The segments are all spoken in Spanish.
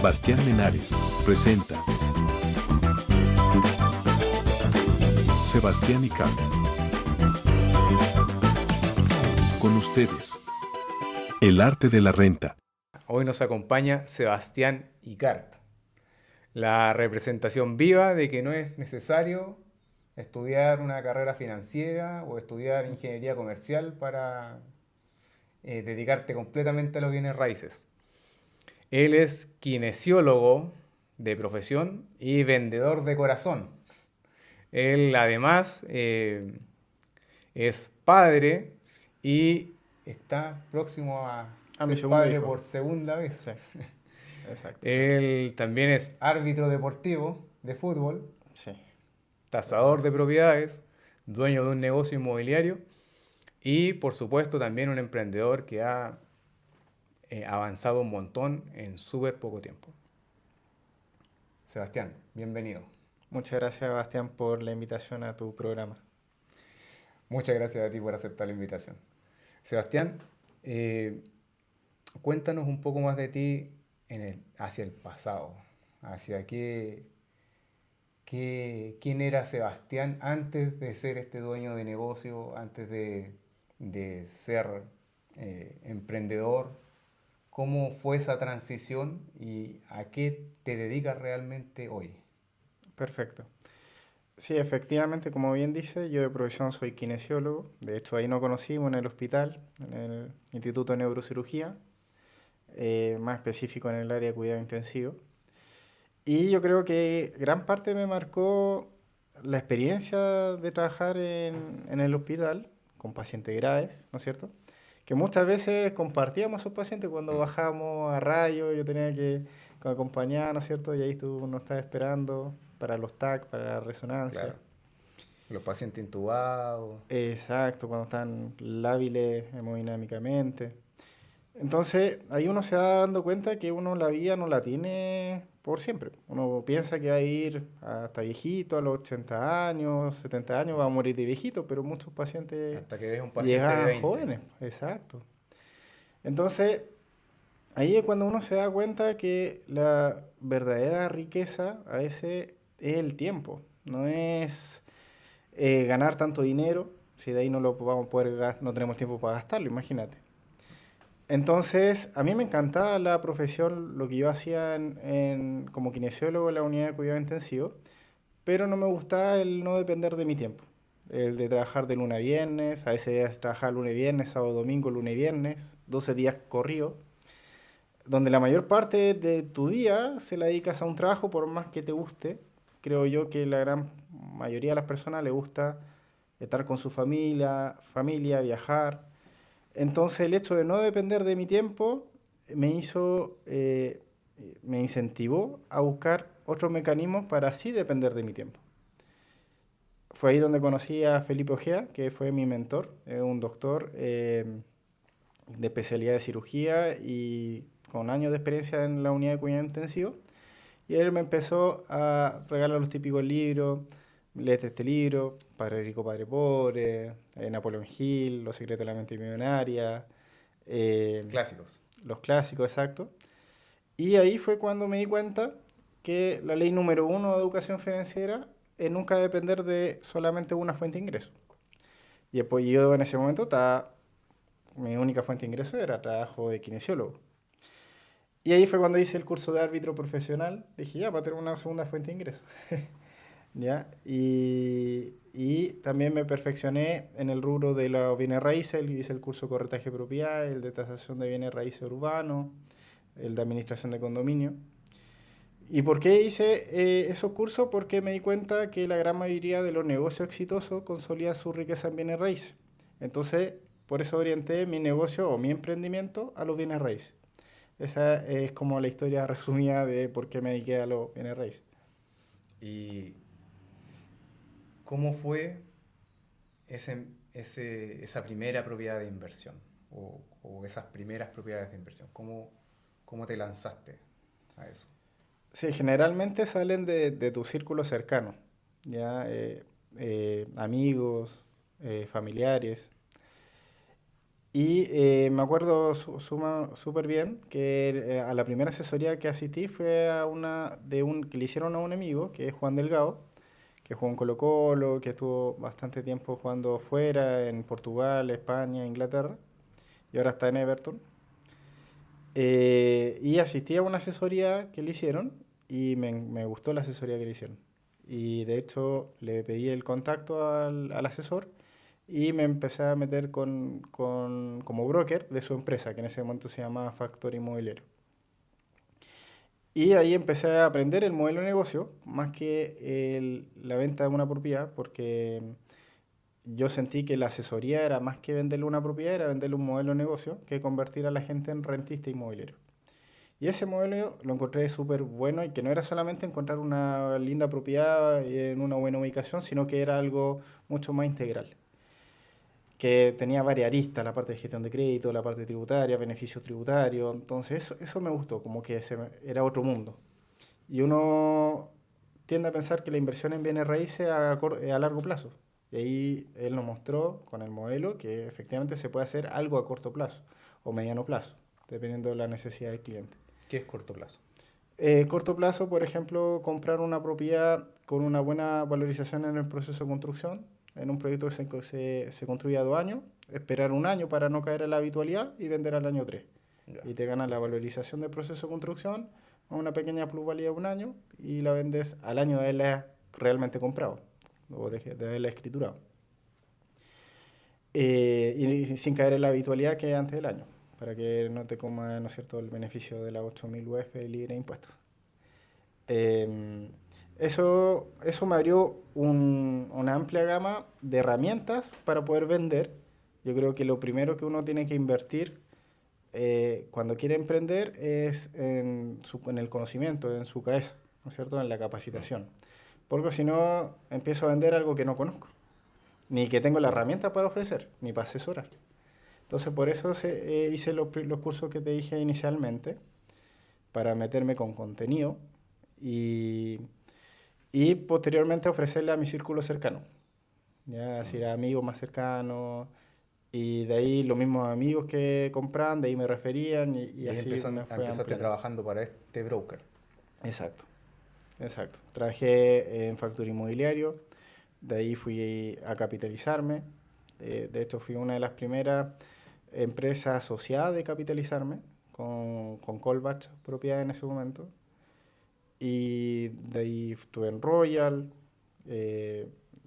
Bastián Menares presenta Sebastián y Carp. Con ustedes, el arte de la renta. Hoy nos acompaña Sebastián y Carp, la representación viva de que no es necesario estudiar una carrera financiera o estudiar ingeniería comercial para dedicarte completamente a los bienes raíces. Él es kinesiólogo de profesión y vendedor de corazón. Él además es padre y está próximo a mi ser segundo padre hijo. por segunda vez. Sí, exacto. Él también es árbitro deportivo de fútbol, Sí. tasador de propiedades, dueño de un negocio inmobiliario y, por supuesto, también un emprendedor que ha avanzado un montón en súper poco tiempo. Sebastián, bienvenido. Muchas gracias, Bastián, por la invitación a tu programa. Muchas gracias a ti por aceptar la invitación. Sebastián, cuéntanos un poco más de ti hacia el pasado, hacia quién era Sebastián antes de ser este dueño de negocio, antes de ser emprendedor. ¿Cómo fue esa transición y a qué te dedicas realmente hoy? Perfecto. Sí, efectivamente, como bien dice, yo de profesión soy kinesiólogo. De hecho, ahí nos conocimos en el hospital, en el Instituto de Neurocirugía, más específico en el área de cuidado intensivo. Y yo creo que gran parte me marcó la experiencia de trabajar en el hospital con pacientes graves, ¿no es cierto? Que muchas veces compartíamos esos pacientes cuando bajábamos a radio, yo tenía que acompañar, ¿no es cierto? Y ahí tú nos estabas esperando para los TAC, para la resonancia. Claro. Los pacientes intubados. Exacto, cuando están lábiles hemodinámicamente. Entonces, ahí uno se va dando cuenta que uno la vida no la tiene por siempre. Uno piensa que va a ir hasta viejito, a los 80 años, 70 años, va a morir de viejito, pero muchos pacientes Hasta que ves un paciente de llegan 20. jóvenes. Exacto. Entonces, ahí es cuando uno se da cuenta que la verdadera riqueza a veces es el tiempo. No es ganar tanto dinero, si de ahí no lo vamos a poder no tenemos tiempo para gastarlo, imagínate. Entonces, a mí me encantaba la profesión, lo que yo hacía como kinesiólogo en la unidad de cuidado intensivo, pero no me gustaba el no depender de mi tiempo. El de trabajar de lunes a viernes, a veces trabajar lunes a viernes, sábado, domingo, lunes a viernes, 12 días corridos, donde la mayor parte de tu día se la dedicas a un trabajo por más que te guste. Creo yo que la gran mayoría de las personas le gusta estar con su familia, viajar. Entonces el hecho de no depender de mi tiempo me incentivó a buscar otros mecanismos para así depender de mi tiempo. Fue ahí donde conocí a Felipe Ojea, que fue mi mentor, un doctor de especialidad de cirugía y con años de experiencia en la unidad de cuidado intensivo. Y él me empezó a regalar los típicos libros. Léete este libro, Padre Rico, Padre Pobre, Napoleón Hill, Los secretos de la mente millonaria. Clásicos. Los clásicos, exacto. Y ahí fue cuando me di cuenta que la ley número 1 de educación financiera es nunca depender de solamente una fuente de ingreso. Y después yo en ese momento mi única fuente de ingreso era trabajo de kinesiólogo. Y ahí fue cuando hice el curso de árbitro profesional. Dije, ya, para tener una segunda fuente de ingreso. ¿Ya? Y también me perfeccioné en el rubro de los bienes raíces, hice el curso de corretaje de propiedades, el de tasación de bienes raíces urbanos, el de administración de condominio. ¿Y por qué hice esos cursos? Porque me di cuenta que la gran mayoría de los negocios exitosos consolidan su riqueza en bienes raíces. Entonces, por eso orienté mi negocio o mi emprendimiento a los bienes raíces. Esa es como la historia resumida de por qué me dediqué a los bienes raíces. ¿Y cómo fue esa primera propiedad de inversión? O esas primeras propiedades de inversión. ¿Cómo te lanzaste a eso? Sí, generalmente salen de tu círculo cercano, ¿ya? Amigos, familiares. Y me acuerdo súper bien que a la primera asesoría que asistí fue a que le hicieron a un amigo, que es Juan Delgado, que jugó en Colo-Colo, que estuvo bastante tiempo jugando fuera, en Portugal, España, Inglaterra, y ahora está en Everton. Y asistí a una asesoría que le hicieron y me gustó la asesoría que le hicieron. Y de hecho le pedí el contacto al asesor y me empecé a meter como broker de su empresa, que en ese momento se llamaba Factor Inmobiliario. Y ahí empecé a aprender el modelo de negocio, más que la venta de una propiedad, porque yo sentí que la asesoría era más que venderle una propiedad, era venderle un modelo de negocio que convertir a la gente en rentista inmobiliario. Y ese modelo lo encontré súper bueno y que no era solamente encontrar una linda propiedad en una buena ubicación, sino que era algo mucho más integral. Que tenía varias aristas, la parte de gestión de crédito, la parte tributaria, beneficios tributarios. Entonces eso me gustó, como que era otro mundo. Y uno tiende a pensar que la inversión en bienes raíces a largo plazo. Y ahí él nos mostró con el modelo que efectivamente se puede hacer algo a corto plazo o mediano plazo, dependiendo de la necesidad del cliente. ¿Qué es corto plazo? Corto plazo, por ejemplo, comprar una propiedad con una buena valorización en el proceso de construcción, en un proyecto que se construye a 2 años, esperar 1 año para no caer en la habitualidad y vender al año 3. Ya. Y te ganas la valorización del proceso de construcción, una pequeña plusvalía de 1 año y la vendes al año de haberla realmente comprado o de haberla escriturado. Y sin caer en la habitualidad que es antes del año, para que no te coma, ¿no es cierto?, el beneficio de la 8.000 UF libre de impuestos. Eso me abrió una amplia gama de herramientas para poder vender. Yo creo que lo primero que uno tiene que invertir cuando quiere emprender es en el conocimiento, en su cabeza, ¿no es cierto?, en la capacitación. Porque si no, empiezo a vender algo que no conozco, ni que tengo la herramienta para ofrecer, ni para asesorar. Entonces, por eso hice los cursos que te dije inicialmente, para meterme con contenido y posteriormente ofrecerle a mi círculo cercano, ya así a amigos más cercanos, y de ahí los mismos amigos que compraban, de ahí me referían y así empezaste trabajando para este broker. Exacto. Trabajé en Factor Inmobiliario, de ahí fui a capitalizarme, de hecho fui una de las primeras empresas asociadas de capitalizarme con Colbach Propiedad en ese momento. Y de ahí estuve en Royal,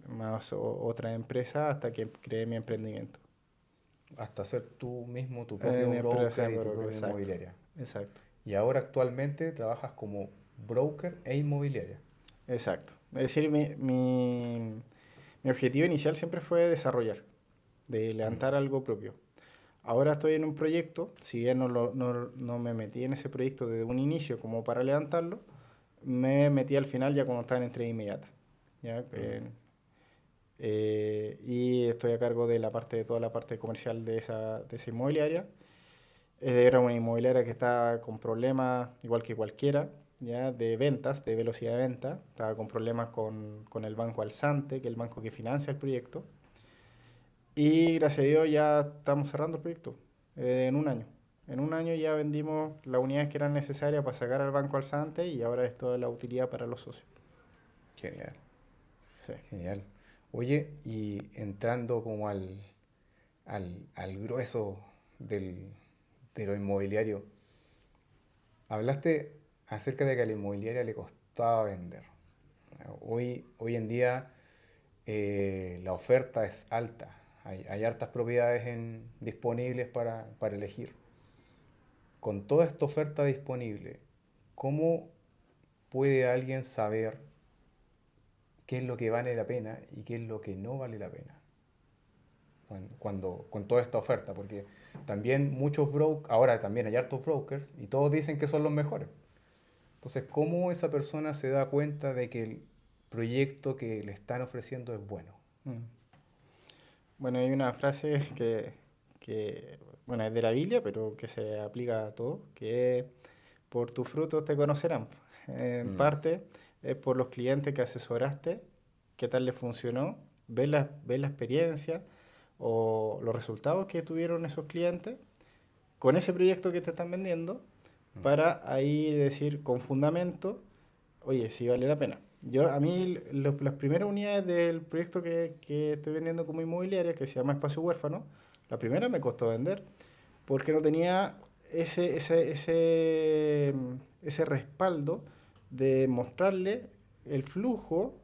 más otra empresa hasta que creé mi emprendimiento. Hasta hacer tú mismo tu propio broker y tu propia inmobiliaria. Exacto. Y ahora actualmente trabajas como broker e inmobiliaria. Exacto. Es decir, mi objetivo inicial siempre fue desarrollar, de levantar algo propio. Ahora estoy en un proyecto, si bien no me metí en ese proyecto desde un inicio como para levantarlo, me metí al final ya cuando estaba en entrega inmediata. ¿Ya? Y estoy a cargo de toda la parte comercial de esa inmobiliaria. Era una inmobiliaria que estaba con problemas, igual que cualquiera, ¿ya? De ventas, de velocidad de venta. Estaba con problemas con el banco Alzante, que es el banco que financia el proyecto. Y gracias a Dios ya estamos cerrando el proyecto en 1 año. En 1 año ya vendimos las unidades que eran necesarias para sacar al banco Alzante y ahora es toda la utilidad para los socios. Genial. Sí. Genial. Oye, y entrando como al grueso de lo inmobiliario, hablaste acerca de que a la inmobiliaria le costaba vender. Hoy en día la oferta es alta. Hay hartas propiedades disponibles para elegir. Con toda esta oferta disponible, ¿cómo puede alguien saber qué es lo que vale la pena y qué es lo que no vale la pena con toda esta oferta? Porque también ahora también hay hartos brokers y todos dicen que son los mejores. Entonces, ¿cómo esa persona se da cuenta de que el proyecto que le están ofreciendo es bueno? Bueno, hay una frase que bueno, es de la Biblia, pero que se aplica a todo, que es, por tus frutos te conocerán. En parte es por los clientes que asesoraste, qué tal les funcionó, ves la experiencia, o los resultados que tuvieron esos clientes con ese proyecto que te están vendiendo para ahí decir con fundamento, oye, sí vale la pena. A mí, las primeras unidades del proyecto que estoy vendiendo como inmobiliaria, que se llama Espacio Huérfano, la primera me costó vender porque no tenía ese respaldo de mostrarle el flujo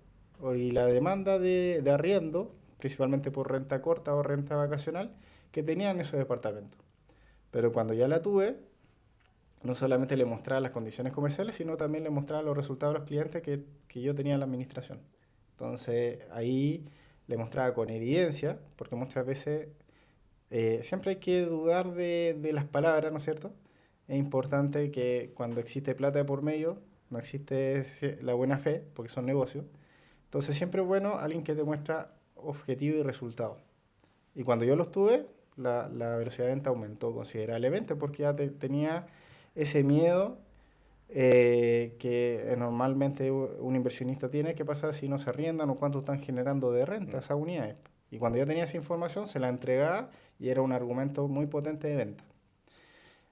y la demanda de arriendo, principalmente por renta corta o renta vacacional, que tenían esos departamentos. Pero cuando ya la tuve, no solamente le mostraba las condiciones comerciales, sino también le mostraba los resultados a los clientes que yo tenía en la administración. Entonces ahí le mostraba con evidencia, porque muchas veces siempre hay que dudar de las palabras, ¿no es cierto? Es importante que cuando existe plata de por medio, no existe la buena fe, porque son negocios. Entonces siempre es bueno alguien que te muestra objetivo y resultado. Y cuando yo los tuve, la velocidad de venta aumentó considerablemente porque ya tenía ese miedo que normalmente un inversionista tiene, qué pasa si no se arriendan o cuánto están generando de renta esas unidades. Y cuando ya tenía esa información, se la entregaba y era un argumento muy potente de venta.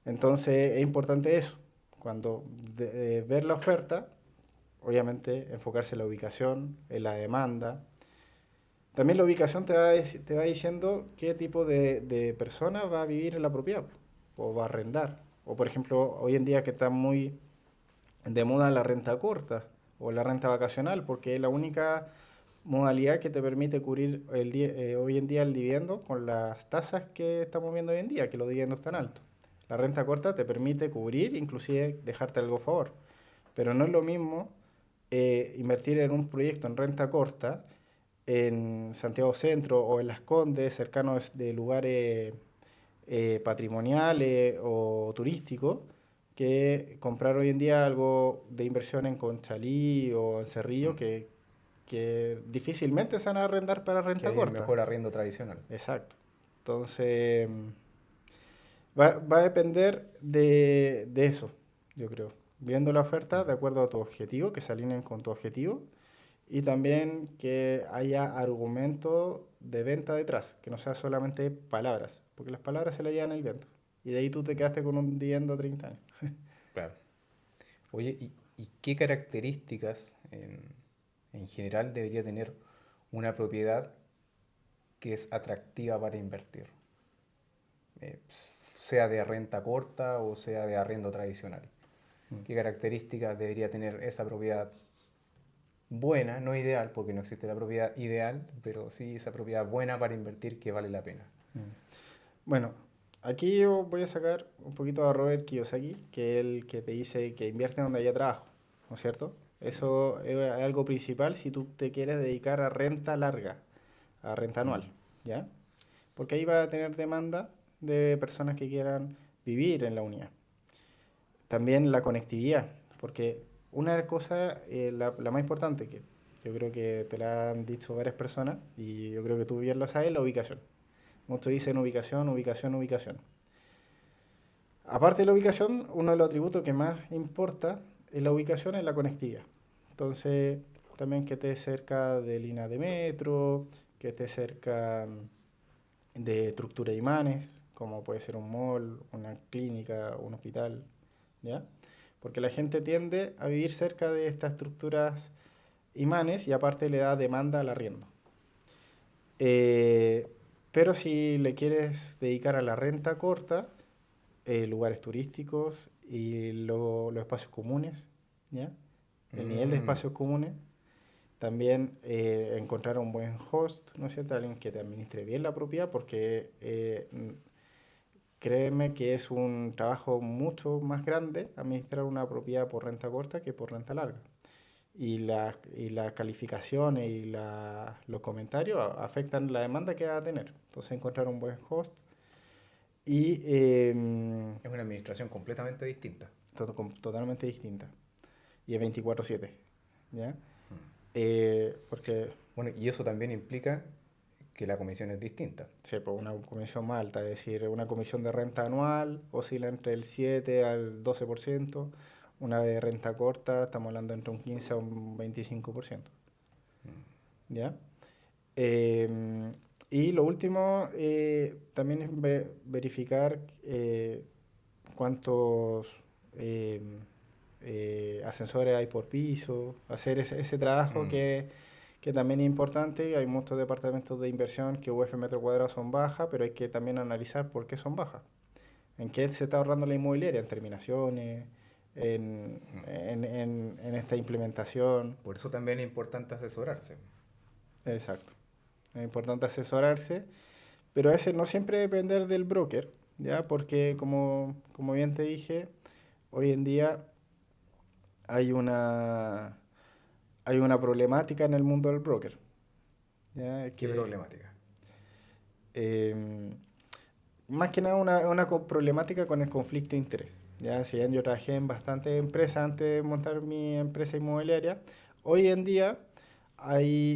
Entonces es importante eso, cuando ver la oferta, obviamente enfocarse en la ubicación, en la demanda. También la ubicación te va diciendo qué tipo de persona va a vivir en la propiedad o va a arrendar. O por ejemplo, hoy en día que está muy de moda la renta corta o la renta vacacional, porque es la única modalidad que te permite cubrir hoy en día el dividendo con las tasas que estamos viendo hoy en día, que los dividendos están altos. La renta corta te permite cubrir, inclusive dejarte algo a favor. Pero no es lo mismo invertir en un proyecto en renta corta en Santiago Centro o en Las Condes, cercanos de lugares patrimoniales o turísticos, que comprar hoy en día algo de inversión en Conchalí o en Cerrillo que difícilmente se van a arrendar para Que renta hay corta. mejor arriendo tradicional. Exacto. Entonces, va a depender de eso, yo creo. Viendo la oferta de acuerdo a tu objetivo, que se alineen con tu objetivo, y también que haya argumento de venta detrás, que no sea solamente palabras, porque las palabras se las llevan el viento. Y de ahí tú te quedaste con un dividendo a 30 años. Claro. Oye, ¿y qué características en general debería tener una propiedad que es atractiva para invertir? Sea de renta corta o sea de arriendo tradicional. ¿Qué características debería tener esa propiedad buena, no ideal, porque no existe la propiedad ideal, pero sí esa propiedad buena para invertir que vale la pena? Bueno, aquí yo voy a sacar un poquito a Robert Kiyosaki, que es el que te dice que invierte donde haya trabajo, ¿no es cierto? Eso es algo principal si tú te quieres dedicar a renta larga, a renta anual, ¿ya? Porque ahí va a tener demanda de personas que quieran vivir en la unidad. También la conectividad, porque una de las cosas, la más importante, que yo creo que te la han dicho varias personas, y yo creo que tú bien lo sabes, es la ubicación. Muchos dicen ubicación, ubicación, ubicación. Aparte de la ubicación, uno de los atributos que más importa en la ubicación es la conectividad. Entonces, también que esté cerca de líneas de metro, que esté cerca de estructura de imanes, como puede ser un mall, una clínica, un hospital, ¿ya? Porque la gente tiende a vivir cerca de estas estructuras imanes y aparte le da demanda al arriendo. Pero si le quieres dedicar a la renta corta, lugares turísticos y los espacios comunes, ¿ya? El nivel de espacios comunes. También encontrar un buen host, ¿no es cierto? Alguien que te administre bien la propiedad, porque créeme que es un trabajo mucho más grande administrar una propiedad por renta corta que por renta larga. Y las calificaciones y los comentarios afectan la demanda que va a tener. Entonces encontrar un buen host y Es una administración completamente distinta. totalmente distinta. Y es 24/7, ¿ya? Porque Bueno, y eso también implica que la comisión es distinta. sí, pues una comisión más alta, es decir, una comisión de renta anual oscila entre el 7 al 12%, una de renta corta estamos hablando entre un 15 a un 25%. ¿Ya? Y lo último también es verificar cuántos ascensores hay por piso, hacer ese trabajo Mm. que también es importante. Hay muchos departamentos de inversión que UF metro cuadrado son bajas, pero hay que también analizar por qué son bajas. ¿En qué se está ahorrando la inmobiliaria? En terminaciones, en esta implementación. Por eso también es importante asesorarse. Exacto. Es importante asesorarse, pero ese no siempre depender del broker, ¿ya? Porque como bien te dije, hoy en día hay hay una problemática en el mundo del broker, ¿ya? ¿Qué problemática? Eh, Más que nada una problemática con el conflicto de interés. Ya, si bien yo trabajé en bastantes empresas antes de montar mi empresa inmobiliaria, hoy en día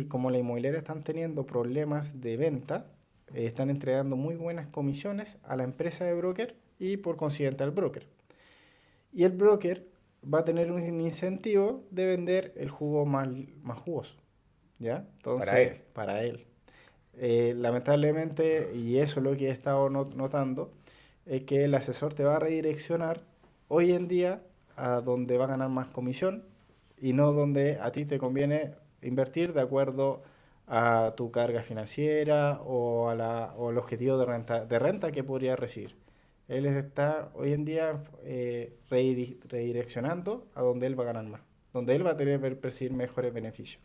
como la inmobiliaria están teniendo problemas de venta, están entregando muy buenas comisiones a la empresa de broker y por consiguiente al broker. Y el broker va a tener un incentivo de vender el jugo más jugoso, ¿ya? Para Entonces, él. para él. Lamentablemente, y eso es lo que he estado notando, es que el asesor te va a redireccionar hoy en día a donde va a ganar más comisión y no donde a ti te conviene invertir de acuerdo a tu carga financiera o al objetivo de renta que podría recibir. Él está hoy en día redireccionando a donde él va a ganar más, donde él va a tener que percibir mejores beneficios.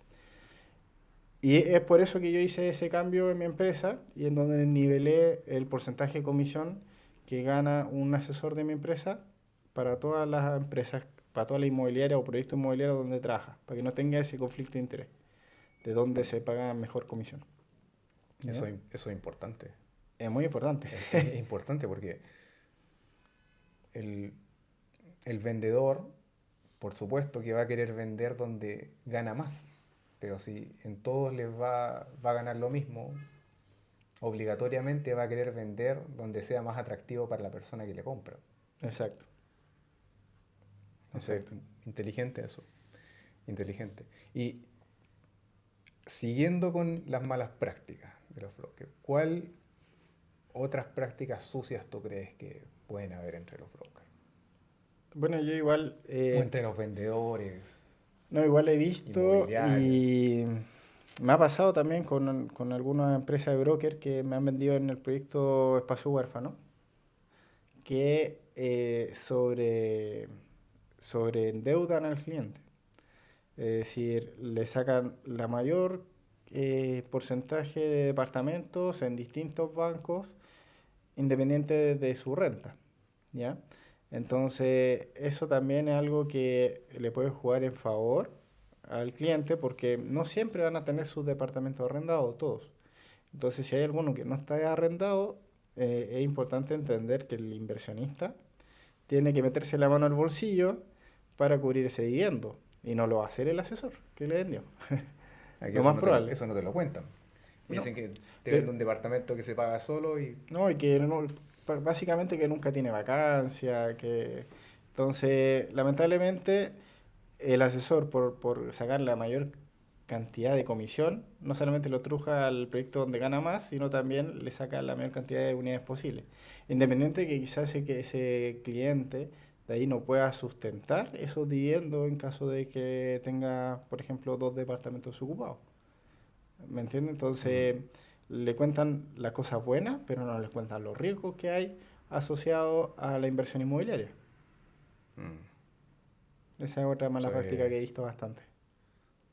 Y es por eso que yo hice ese cambio en mi empresa y en donde nivelé el porcentaje de comisión que gana un asesor de mi empresa para todas las empresas, para toda la inmobiliaria o proyecto inmobiliario donde trabaja, para que no tenga ese conflicto de interés, de donde se paga mejor comisión. ¿Ya? Eso es importante. Es muy importante. Es importante porque el, el vendedor, por supuesto que va a querer vender donde gana más. Pero si en todos les va a ganar lo mismo, obligatoriamente va a querer vender donde sea más atractivo para la persona que le compra. Exacto. Entonces, Exacto. inteligente eso. Inteligente. Y siguiendo con las malas prácticas de los brokers, ¿cuál otras prácticas sucias tú crees que pueden haber entre los brokers? Bueno, yo igual, O entre los vendedores no, igual he visto inmobiliarios. y me ha pasado también con algunas empresas de broker que me han vendido en el proyecto Espacio Huérfano, que sobreendeudan al cliente. Es decir, le sacan la mayor porcentaje de departamentos en distintos bancos independiente de su renta, ¿ya? Entonces, eso también es algo que le puede jugar en favor al cliente porque no siempre van a tener sus departamentos arrendados, todos. Entonces, si hay alguno que no está arrendado, es importante entender que el inversionista tiene que meterse la mano al bolsillo para cubrir ese dividendo y no lo va a hacer el asesor que le vendió. Aquí Lo más probable. eso no te lo cuentan. No. Dicen que te Le- venden un departamento que se paga solo y No, y que básicamente que nunca tiene vacancia, que entonces lamentablemente el asesor por sacar la mayor cantidad de comisión, no solamente lo truja al proyecto donde gana más, sino también le saca la mayor cantidad de unidades posible. Independiente que quizás ese cliente de ahí no pueda sustentar esos dividendos en caso de que tenga, por ejemplo, dos departamentos ocupados. ¿Me entiendes? Entonces le cuentan las cosas buenas, pero no les cuentan los riesgos que hay asociados a la inversión inmobiliaria. Esa es otra mala eso práctica es, que he visto bastante.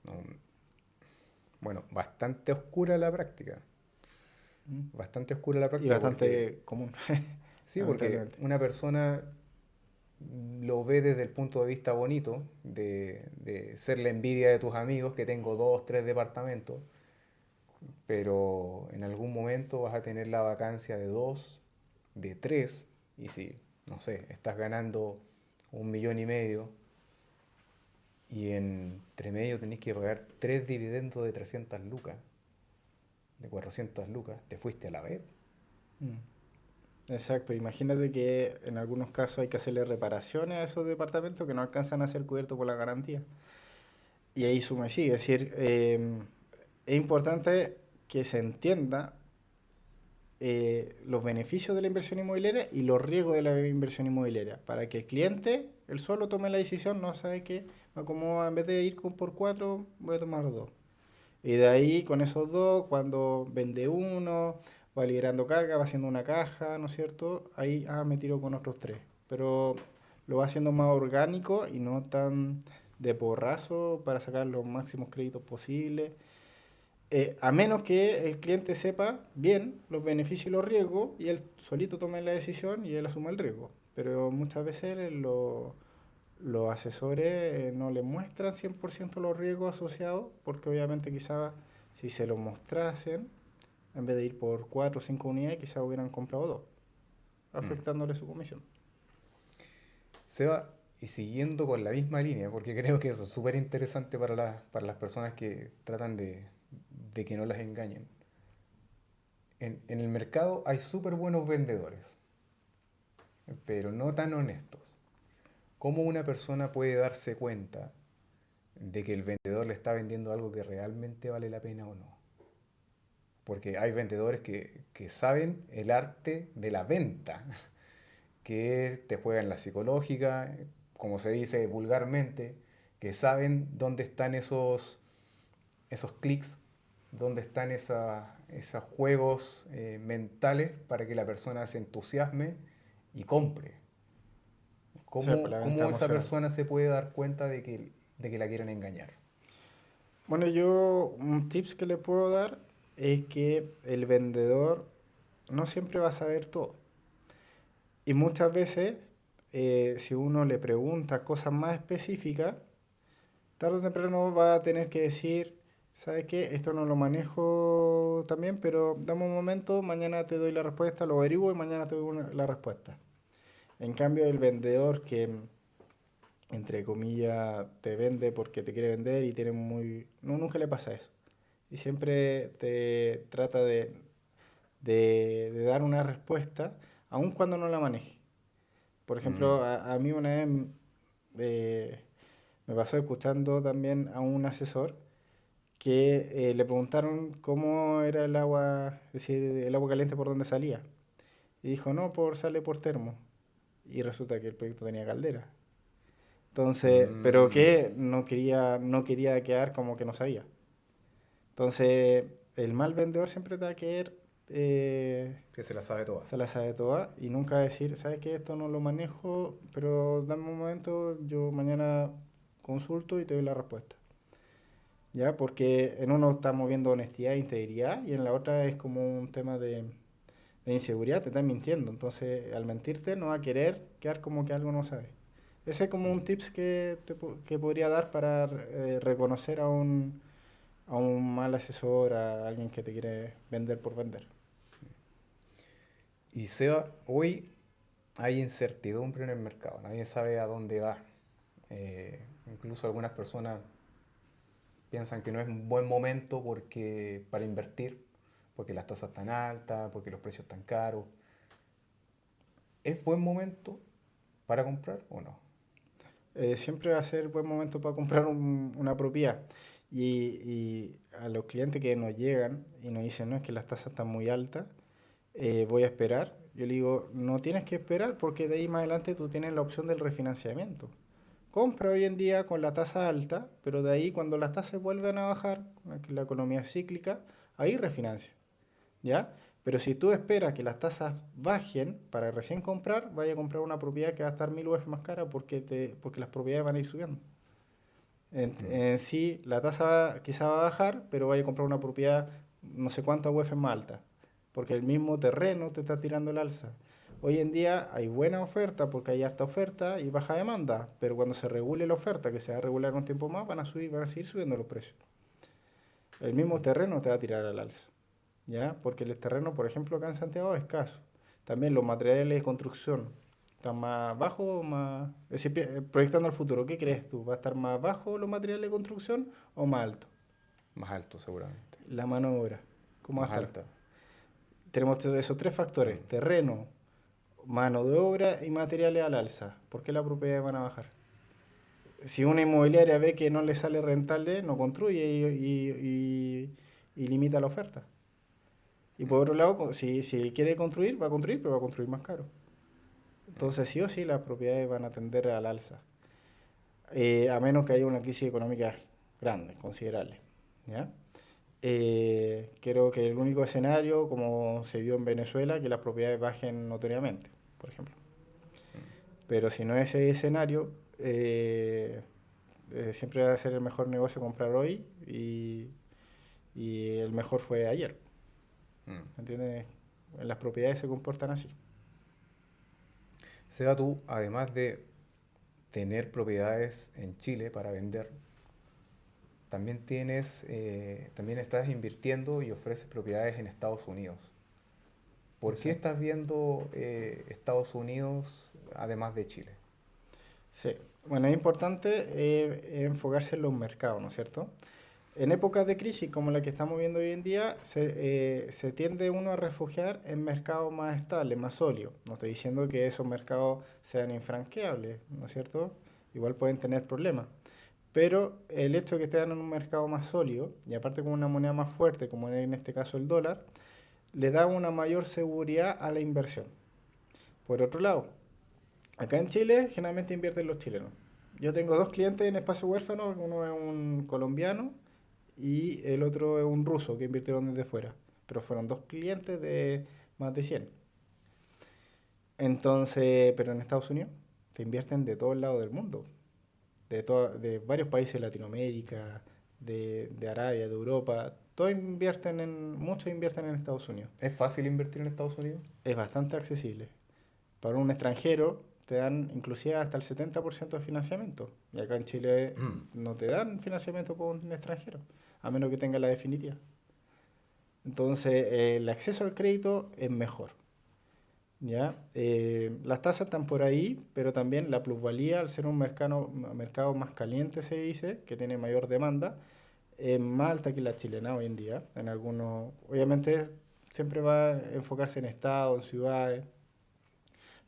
no, bueno, bastante oscura la práctica. Mm. Bastante oscura la Y práctica porque, bastante común, sí, porque lamentablemente. una persona lo ve desde el punto de vista bonito, de ser la envidia de tus amigos, que tengo dos, tres departamentos, pero en algún momento vas a tener la vacancia de dos, de tres, y si, no sé, estás ganando 1,5 millones y entre medio tenés que pagar tres dividendos de 300 lucas, de 400 lucas, te fuiste a la vez. Exacto, imagínate que en algunos casos hay que hacerle reparaciones a esos departamentos que no alcanzan a ser cubiertos por la garantía. Y ahí suma y sigue. Es decir, es importante que se entienda los beneficios de la inversión inmobiliaria y los riesgos de la inversión inmobiliaria, para que el cliente, él solo tome la decisión, no sabe que me acomoda, en vez de ir por 4, voy a tomar 2. Y de ahí, con esos 2, cuando vende uno, va liberando carga, va haciendo una caja, ¿no es cierto? Ahí, me tiro con otros 3. Pero lo va haciendo más orgánico y no tan de porrazo para sacar los máximos créditos posibles. A menos que el cliente sepa bien los beneficios y los riesgos y él solito tome la decisión y él asuma el riesgo. Pero muchas veces los asesores no le muestran 100% los riesgos asociados, porque obviamente quizás si se lo mostrasen, en vez de ir por 4 o 5 unidades, quizás hubieran comprado 2, afectándole su comisión. Seba, y siguiendo con la misma línea, porque creo que eso es súper interesante para las personas que tratan de que no las engañen. En el mercado hay súper buenos vendedores, pero no tan honestos. ¿Cómo una persona puede darse cuenta de que el vendedor le está vendiendo algo que realmente vale la pena o no? Porque hay vendedores que saben el arte de la venta, que te juegan la psicológica, como se dice vulgarmente, que saben dónde están esos clics, dónde están esos juegos mentales para que la persona se entusiasme y compre. Sí, pues la venta ¿Cómo esa emocional. persona se puede dar cuenta de que la quieren engañar? Bueno, yo un tips que le puedo dar es que el vendedor no siempre va a saber todo. Y muchas veces, si uno le pregunta cosas más específicas, tarde o temprano va a tener que decir, ¿sabes qué? Esto no lo manejo también, pero dame un momento, mañana te doy la respuesta, lo averiguo y mañana te doy la respuesta. En cambio, el vendedor que, entre comillas, te vende porque te quiere vender y tiene muy... No, nunca le pasa eso. Y siempre te trata de dar una respuesta, aun cuando no la maneje. Por Mm, ejemplo, a mí una vez eh, me pasó escuchando también a un asesor que le preguntaron cómo era el agua, es decir, el agua caliente por dónde salía. Y dijo, no, sale por termo. Y resulta que el proyecto tenía caldera. Entonces, pero mm, que no quería quedar como que no sabía. Entonces, el mal vendedor siempre te va a querer, que se la sabe toda. se la sabe toda y nunca va a decir, ¿sabes qué? Esto no lo manejo, pero dame un momento, yo mañana consulto y te doy la respuesta. ¿Ya? Porque en uno estamos viendo honestidad e integridad y en la otra es como un tema de inseguridad, te están mintiendo. Entonces, al mentirte no va a querer quedar como que algo no sabe. Ese es como un tips que podría dar para reconocer a un mal asesor, a alguien que te quiere vender por vender. Y Seba, hoy hay incertidumbre en el mercado, nadie sabe a dónde va. Incluso algunas personas piensan que no es un buen momento para invertir, porque las tasas están altas, porque los precios están caros. ¿Es buen momento para comprar o no? Siempre va a ser buen momento para comprar una propiedad. Y a los clientes que nos llegan y nos dicen, no, es que las tasas están muy altas, voy a esperar. Yo le digo, no tienes que esperar porque de ahí más adelante tú tienes la opción del refinanciamiento. Compra hoy en día con la tasa alta, pero de ahí cuando las tasas vuelvan a bajar, que la economía es cíclica, ahí refinancia, ¿ya? Pero si tú esperas que las tasas bajen para recién comprar, vaya a comprar una propiedad que va a estar 1000 UF más cara porque las propiedades van a ir subiendo. Mm, Sí, la tasa quizá va a bajar, pero vaya a comprar una propiedad no sé cuántas UF más alta, porque el mismo terreno te está tirando el alza. Hoy en día hay buena oferta porque hay harta oferta y baja demanda, pero cuando se regule la oferta, que se va a regular un tiempo más, van a seguir subiendo los precios. El mismo terreno te va a tirar al alza, ¿ya? Porque el terreno, por ejemplo, acá en Santiago es escaso. También los materiales de construcción están más bajos o más... Es decir, proyectando al futuro, ¿qué crees tú? ¿Va a estar más bajo los materiales de construcción o más alto? más alto seguramente, La mano de obra, ¿cómo va a más estar? alta. Tenemos esos tres factores, Mm. terreno, mano de obra y materiales al alza. ¿Por qué las propiedades van a bajar? Si una inmobiliaria ve que no le sale rentable, no construye y limita la oferta. Y por otro lado, si quiere construir, va a construir, pero va a construir más caro. Entonces, sí o sí, las propiedades van a tender al alza, a menos que haya una crisis económica grande, considerable. ¿Ya? Creo que el único escenario, como se vio en Venezuela, que las propiedades bajen notoriamente, por ejemplo. Pero si no es ese escenario, siempre va a ser el mejor negocio comprar hoy y el mejor fue ayer. ¿Entiendes? Las propiedades se comportan así. Seba, tú, además de tener propiedades en Chile para vender, también también estás invirtiendo y ofreces propiedades en Estados Unidos. ¿Por qué Exacto. estás viendo Estados Unidos además de Chile? Sí, bueno, es importante enfocarse en los mercados, ¿no es cierto? En épocas de crisis como la que estamos viendo hoy en día, se tiende uno a refugiar en mercados más estables, más sólidos. No estoy diciendo que esos mercados sean infranqueables, ¿no es cierto? Igual pueden tener problemas. Pero el hecho de que estén en un mercado más sólido, y aparte con una moneda más fuerte, como en este caso el dólar, le da una mayor seguridad a la inversión. Por otro lado, acá en Chile generalmente invierten los chilenos. Yo tengo dos clientes en Espacio Huérfano, uno es un colombiano y el otro es un ruso que invirtieron desde fuera. Pero fueron dos clientes de más de 100. Entonces, pero en Estados Unidos te invierten de todos lados del mundo, de varios países de Latinoamérica, de Arabia, de Europa. Muchos invierten en Estados Unidos. ¿Es fácil invertir en Estados Unidos? Es bastante accesible. Para un extranjero te dan inclusive hasta el 70% de financiamiento. Y acá en Chile no te dan financiamiento por un extranjero, a menos que tenga la definitiva. Entonces, el acceso al crédito es mejor. ¿Ya? Las tasas están por ahí, pero también la plusvalía, al ser un mercado más caliente, se dice, que tiene mayor demanda, es más alta que la chilena hoy en día. Obviamente, siempre va a enfocarse en estados, en ciudades.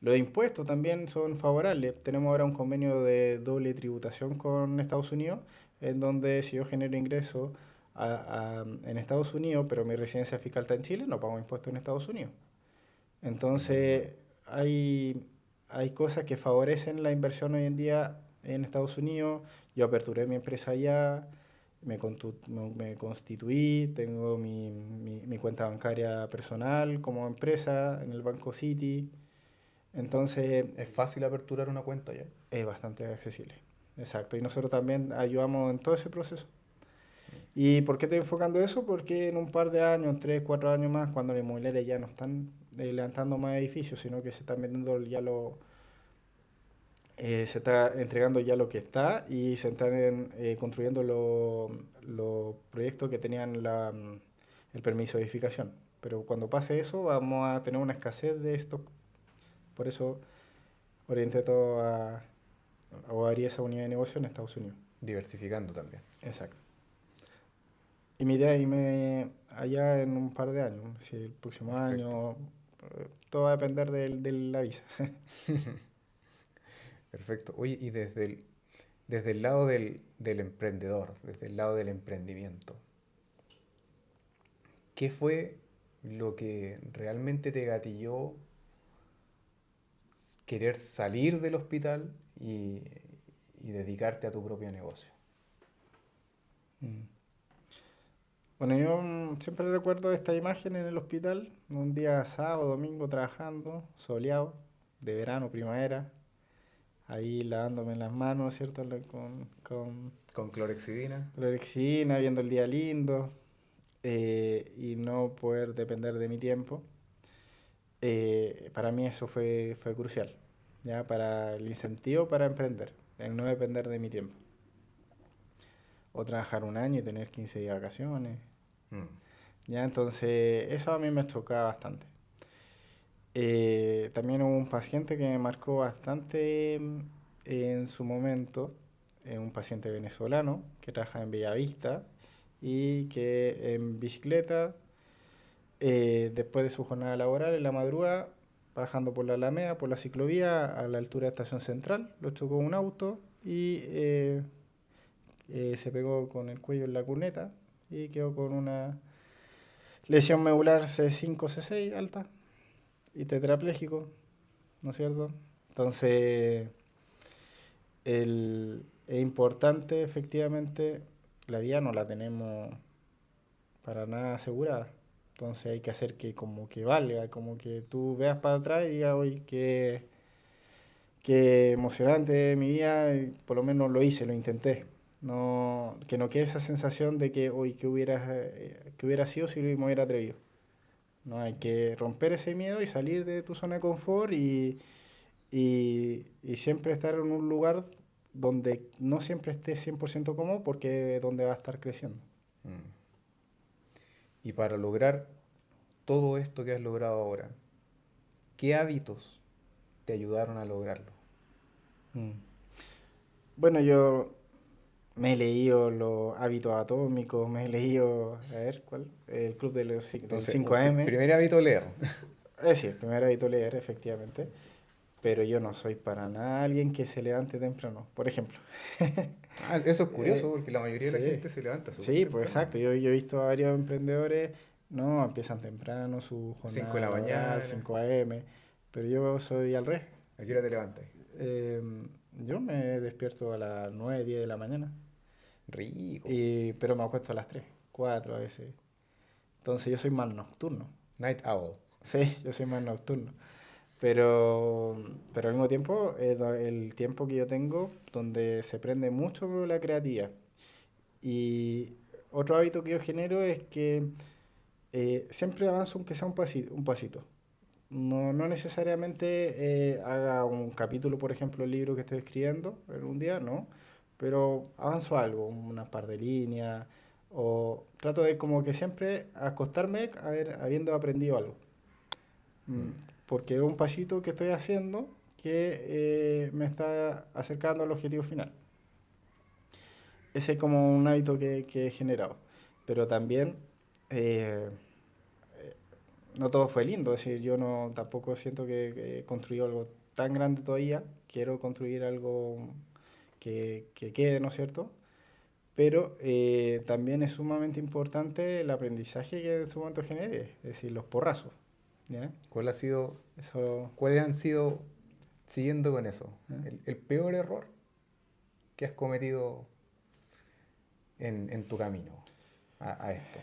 Los impuestos también son favorables. Tenemos ahora un convenio de doble tributación con Estados Unidos, en donde si yo genero ingresos en Estados Unidos, pero mi residencia fiscal está en Chile, no pago impuestos en Estados Unidos. Entonces, hay cosas que favorecen la inversión hoy en día en Estados Unidos. Yo aperturé mi empresa allá, me constituí, tengo mi cuenta bancaria personal como empresa en el Banco City. Entonces, ¿Es fácil aperturar una cuenta ya? es bastante accesible. Exacto. Y nosotros también ayudamos en todo ese proceso. ¿Y por qué estoy enfocando eso? Porque en un par de años, en 3, 4 años más, cuando las inmobiliarias ya no están levantando más edificios, sino que se están vendiendo se está entregando ya lo que está y se están construyendo los proyectos que tenían el permiso de edificación. Pero cuando pase eso, vamos a tener una escasez de stock. Por eso orienté todo o haría esa unidad de negocio en Estados Unidos. Diversificando también. Exacto. Y mi idea es irme allá en un par de años, si el próximo Perfecto. año, todo va a depender de la visa. Perfecto. Oye, y desde el lado del emprendedor, desde el lado del emprendimiento, ¿qué fue lo que realmente te gatilló querer salir del hospital y dedicarte a tu propio negocio? Mm. Bueno, yo siempre recuerdo esta imagen en el hospital, un día sábado, domingo trabajando, soleado, de verano, primavera, ahí lavándome las manos, ¿cierto? Con Con clorexidina. clorexidina, viendo el día lindo, y no poder depender de mi tiempo. Para mí eso fue crucial, ¿ya? Para el incentivo para emprender, el no depender de mi tiempo. O trabajar un año y tener 15 días de vacaciones, Mm. ¿ya? Entonces, eso a mí me chocaba bastante. También hubo un paciente que me marcó bastante en su momento, un paciente venezolano que trabaja en Bellavista y que en bicicleta, después de su jornada laboral en la madrugada, bajando por la Alameda, por la ciclovía, a la altura de Estación Central, lo chocó un auto y se pegó con el cuello en la cuneta y quedó con una lesión medular C5, C6 alta y tetrapléjico, ¿no es cierto? Entonces, es importante, efectivamente, la vida no la tenemos para nada asegurada. Entonces hay que hacer que como que valga, como que tú veas para atrás y digas, oye, qué emocionante mi vida, y por lo menos lo hice, lo intenté. No, que no quede esa sensación de que, hoy que hubiera sido si me hubiera atrevido. No, hay que romper ese miedo y salir de tu zona de confort y siempre estar en un lugar donde no siempre estés 100% cómodo porque es donde va a estar creciendo. Mm. Y para lograr todo esto que has logrado ahora, ¿qué hábitos te ayudaron a lograrlo? Mm. Bueno, yo me he leído los hábitos atómicos, me he leído, a ver, ¿cuál? El club de los del Entonces, 5 AM. primer hábito, leer. Es decir, el primer hábito leer, efectivamente. Pero yo no soy para nada alguien que se levante temprano, por ejemplo. Ah, eso es curioso Eh, porque la mayoría de la sí, gente se levanta súper sí, pues temprano. exacto. Yo he visto a varios emprendedores, no, empiezan temprano su 5 de jornada la laboral, mañana. 5 AM, pero yo soy al revés. ¿A qué hora te levantas? Eh, yo me despierto a las 9 10 de la mañana, Rico. pero me acuesto a las 3 4 a veces. Entonces yo soy más nocturno. Night owl. Sí, yo soy más nocturno. Pero al mismo tiempo es el tiempo que yo tengo donde se prende mucho la creatividad. Y otro hábito que yo genero es que siempre avanzo aunque sea un pasito. No, no necesariamente haga un capítulo, por ejemplo, el libro que estoy escribiendo en un día, no. Pero avanzo algo, unas par de líneas, o trato de como que siempre acostarme habiendo aprendido algo. Mm, Mm. Porque es un pasito que estoy haciendo que me está acercando al objetivo final. Ese es como un hábito que he generado. Pero también eh, no todo fue lindo, es decir, yo no tampoco siento que he construido algo tan grande todavía. Quiero construir algo que quede, ¿no es cierto? Pero también es sumamente importante el aprendizaje que en su momento genere, es decir, los porrazos. ¿Ya? ¿Cuál ha sido, Eso. ¿Cuáles han sido, siguiendo con eso, ¿Ya? el peor error que has cometido en tu camino a esto,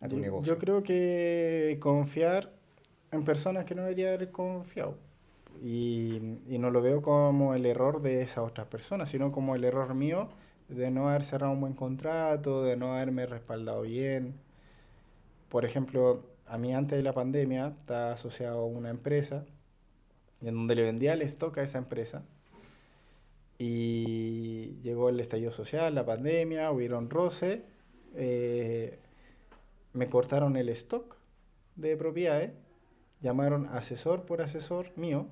a tu Yo negocio? creo que confiar en personas que no debería haber confiado. Y no lo veo como el error de esas otras personas, sino como el error mío de no haber cerrado un buen contrato, de no haberme respaldado bien. Por ejemplo, a mí antes de la pandemia estaba asociado a una empresa en donde le vendía el stock a esa empresa y llegó el estallido social, la pandemia, hubieron roce, eh, me cortaron el stock de propiedades, llamaron asesor por asesor mío.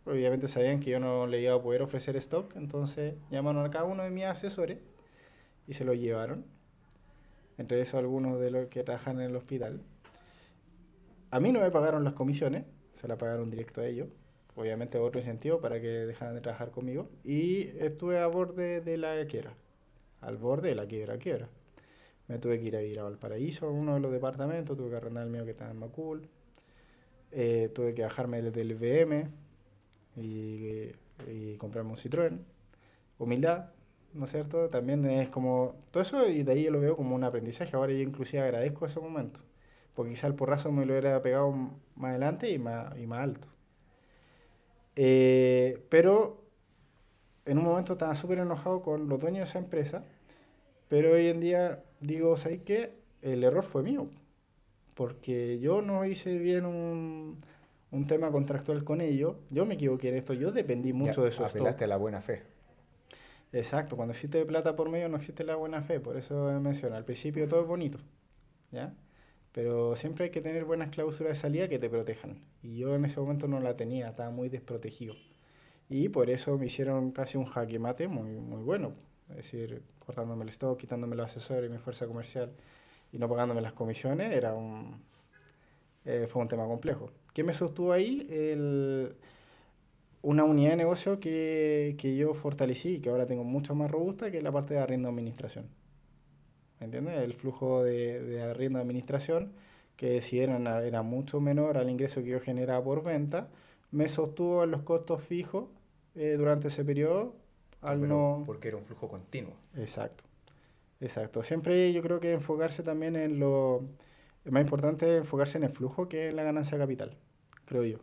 Obviamente sabían que yo no le iba a poder ofrecer stock, entonces llamaron a cada uno de mis asesores y se lo llevaron. Entre eso algunos de los que trabajan en el hospital. A mí no me pagaron las comisiones, se la pagaron directo a ellos. Obviamente otro incentivo para que dejaran de trabajar conmigo. Y estuve a borde de la quiebra, al borde de la quiebra. Me tuve que ir a vivir a Valparaíso, a uno de los departamentos, tuve que arrendar el mío que estaba en Macul. Tuve que bajarme del BM y comprarme un Citroën. Humildad, ¿no es cierto? También es como todo eso y de ahí yo lo veo como un aprendizaje. Ahora yo inclusive agradezco ese momento, porque quizá el porrazo me lo hubiera pegado más adelante y más alto. Pero en un momento estaba súper enojado con los dueños de esa empresa, pero hoy en día digo, ¿sabes qué? El error fue mío, porque yo no hice bien un tema contractual con ellos, yo me equivoqué en esto, yo dependí Ya mucho de su apelaste stock. a la buena fe. Exacto, cuando existe plata por medio no existe la buena fe, por eso menciono, al principio todo es bonito, ¿ya? Pero siempre hay que tener buenas cláusulas de salida que te protejan. Y yo en ese momento no la tenía, estaba muy desprotegido. Y por eso me hicieron casi un jaque mate muy, muy bueno. Es decir, cortándome el stock, quitándome los asesores y mi fuerza comercial y no pagándome las comisiones, fue un tema complejo. ¿Qué me sostuvo ahí? Una unidad de negocio que yo fortalecí y que ahora tengo mucho más robusta, que es la parte de arriendo administración. ¿me entiendes? El flujo de arriendo de administración, que si era mucho menor al ingreso que yo generaba por venta, me sostuvo en los costos fijos durante ese periodo al Pero no... porque era un flujo continuo. Exacto, exacto. Siempre yo creo que enfocarse también en lo... Es más importante enfocarse en el flujo que en la ganancia de capital, creo yo.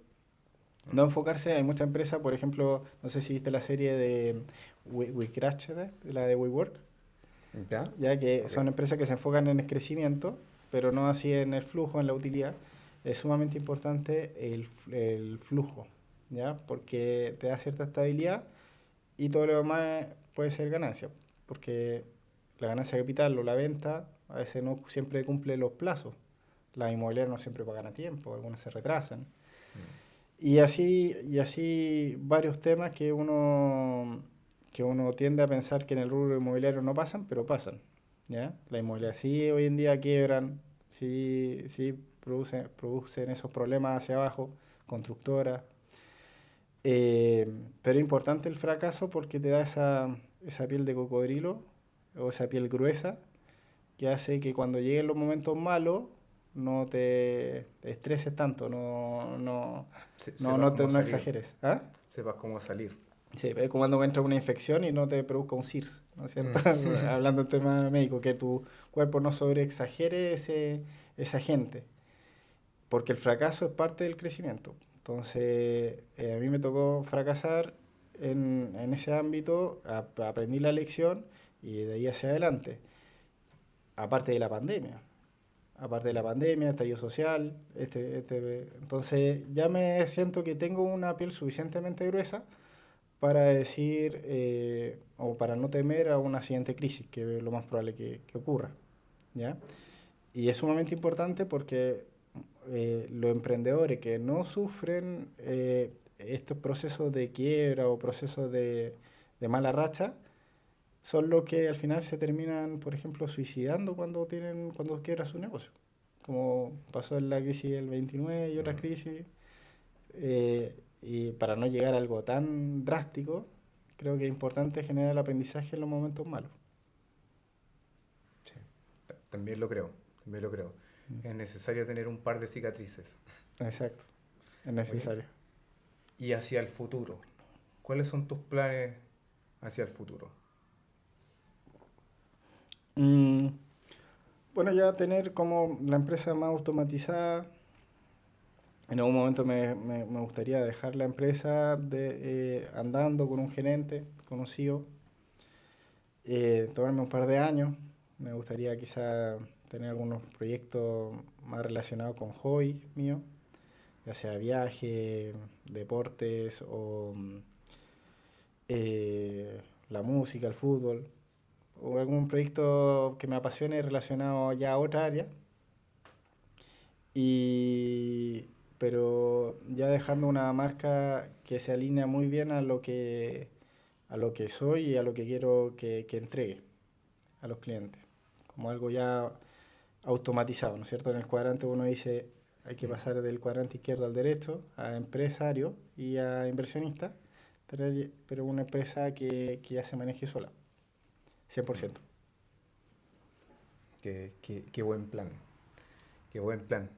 No enfocarse, hay muchas empresas, por ejemplo, no sé si viste la serie de WeCrash, la de WeWork, ¿Ya? ya que Ok. son empresas que se enfocan en el crecimiento, pero no así en el flujo, en la utilidad. Es sumamente importante el flujo, ¿ya? Porque te da cierta estabilidad y todo lo demás puede ser ganancia, porque la ganancia de capital o la venta a veces no siempre cumple los plazos. Las inmobiliarias no siempre pagan a tiempo, algunas se retrasan. Mm. Y así varios temas que uno tiende a pensar que en el rubro inmobiliario no pasan, pero pasan, ¿ya? La inmobiliaria sí hoy en día quiebran, sí producen esos problemas hacia abajo, constructoras. Pero es importante el fracaso porque te da esa piel de cocodrilo o esa piel gruesa que hace que cuando lleguen los momentos malos no te estreses tanto, Sepas cómo no salir. exageres. ¿Ah? Sepas cómo salir. Sí, es como cuando entra una infección y no te produzca un SIRS, ¿no es cierto? Mm. Hablando en tema médico, que tu cuerpo no sobreexagere ese agente, porque el fracaso es parte del crecimiento. Entonces, a mí me tocó fracasar en ese ámbito, aprendí la lección y de ahí hacia adelante, aparte de la pandemia. Aparte de la pandemia, estallido social, entonces ya me siento que tengo una piel suficientemente gruesa para decir o para no temer a una siguiente crisis, que es lo más probable que ocurra, ¿ya? Y es sumamente importante porque los emprendedores que no sufren estos procesos de quiebra o procesos de mala racha son los que al final se terminan, por ejemplo, suicidando cuando quiebra su negocio, como pasó en la crisis del 29 y otras Mm. crisis. Y para no llegar a algo tan drástico, creo que es importante generar el aprendizaje en los momentos malos. Sí. También lo creo. También lo creo. Es necesario tener un par de cicatrices. Exacto, es Oye, necesario. y hacia el futuro. ¿Cuáles son tus planes hacia el futuro? Mm, bueno, ya tener como la empresa más automatizada. En algún momento me gustaría dejar la empresa andando con un gerente, con un CEO, tomarme un par de años. Me gustaría quizá tener algunos proyectos más relacionados con hobby mío, ya sea viaje, deportes o la música, el fútbol, o algún proyecto que me apasione relacionado ya a otra área. Y, pero ya dejando una marca que se alinea muy bien a lo que soy y a lo que quiero que entregue a los clientes, como algo ya automatizado, ¿no es cierto? En el cuadrante uno dice, hay que Mm. pasar del cuadrante izquierdo al derecho, a empresario y a inversionista, pero una empresa que ya se maneje sola, Mm. 100%. Qué buen plan. Qué buen plan.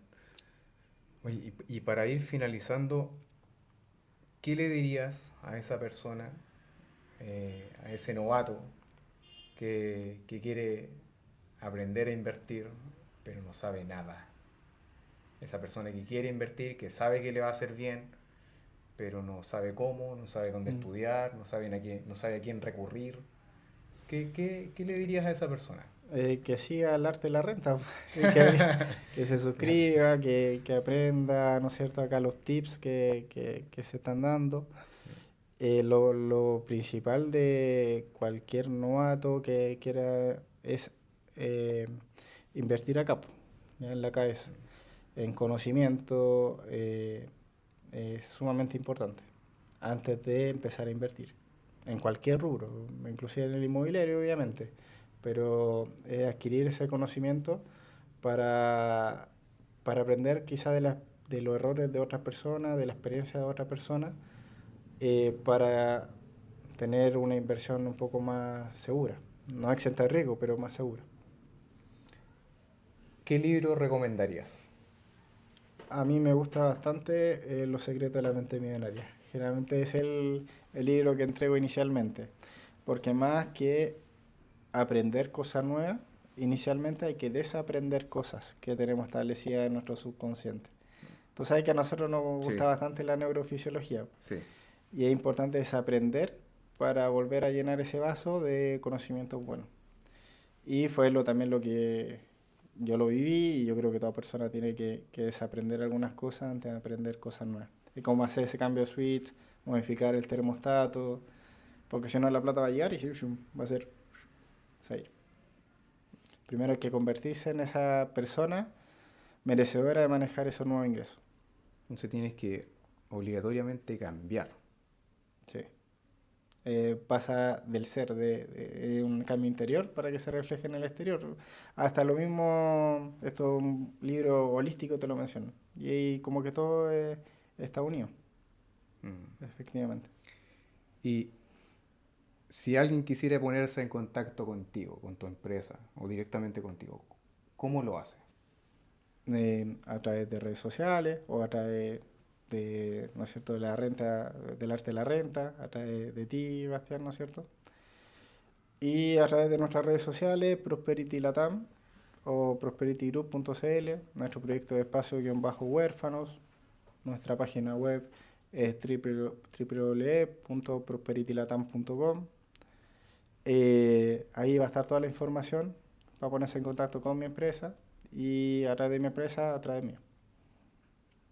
Oye, y para ir finalizando, ¿qué le dirías a esa persona, a ese novato que quiere aprender a invertir, pero no sabe nada? Esa persona que quiere invertir, que sabe que le va a hacer bien, pero no sabe cómo, no sabe dónde Mm. estudiar, no sabe a quién recurrir. ¿Qué le dirías a esa persona? Que siga el arte de la renta, que se Claro. suscriba, que aprenda, ¿no es cierto?, acá los tips que se están dando. Lo principal de cualquier novato que quiera es eh, invertir acá, po, ya en la cabeza, en conocimiento, es sumamente importante antes de empezar a invertir en cualquier rubro, inclusive en el inmobiliario, obviamente, pero adquirir ese conocimiento para, para aprender quizá de los errores de otras personas, de la experiencia de otras personas, para tener una inversión un poco más segura, no exenta de riesgo, pero más segura. ¿qué libro recomendarías? A mí me gusta bastante Los secretos de la mente millonaria. Generalmente es el libro que entrego inicialmente, porque más que aprender cosas nuevas, inicialmente hay que desaprender cosas que tenemos establecidas en nuestro subconsciente. Entonces hay que a nosotros nos gusta bastante la neurofisiología. Sí. Y es importante desaprender para volver a llenar ese vaso de conocimientos buenos. Y fue también lo que yo lo viví, y yo creo que toda persona tiene que desaprender algunas cosas antes de aprender cosas nuevas. Y cómo hacer ese cambio de switch, modificar el termostato, porque si no la plata va a llegar y va a ser salir. Primero hay que convertirse en esa persona merecedora de manejar esos nuevos ingresos. Entonces tienes que obligatoriamente cambiar. Sí. Pasa del ser de un cambio interior para que se refleje en el exterior. Hasta lo mismo, esto un libro holístico te lo menciono. Y ahí como que todo está unido. Efectivamente. Y si alguien quisiera ponerse en contacto contigo, con tu empresa o directamente contigo, ¿cómo lo hace? A través de redes sociales o a través de, ¿no es cierto?, de la renta, del arte de la renta, a través de ti, Bastián, ¿no es cierto? Y a través de nuestras redes sociales, Prosperity Latam o prosperitygroup.cl, nuestro proyecto de espacio-huérfanos, nuestra página web es www.prosperitylatam.com. Ahí va a estar toda la información para ponerse en contacto con mi empresa y a través de mi empresa, a través mío.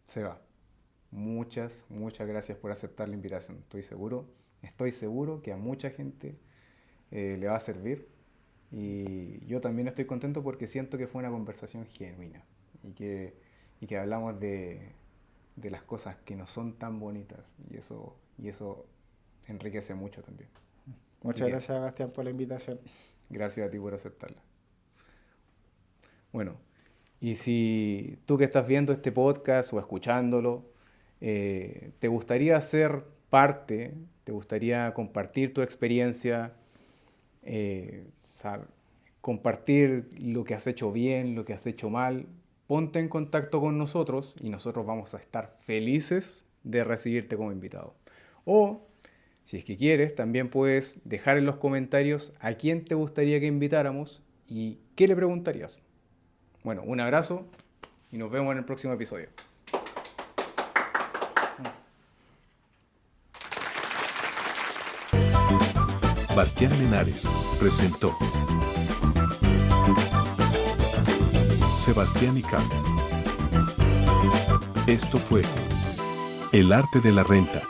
Seba, muchas gracias por aceptar la invitación. Estoy seguro que a mucha gente le va a servir, y yo también estoy contento porque siento que fue una conversación genuina y que hablamos de las cosas que no son tan bonitas, y eso enriquece mucho también. Muchas gracias, Bastián, por la invitación. Gracias a ti por aceptarla. Bueno, y si tú que estás viendo este podcast o escuchándolo, te gustaría ser parte, te gustaría compartir tu experiencia, compartir lo que has hecho bien, lo que has hecho mal, ponte en contacto con nosotros y nosotros vamos a estar felices de recibirte como invitado. O, si es que quieres, también puedes dejar en los comentarios a quién te gustaría que invitáramos y qué le preguntarías. Bueno, un abrazo y nos vemos en el próximo episodio. Bastián Menares presentó Sebastián y Cam. Esto fue El Arte de la Renta.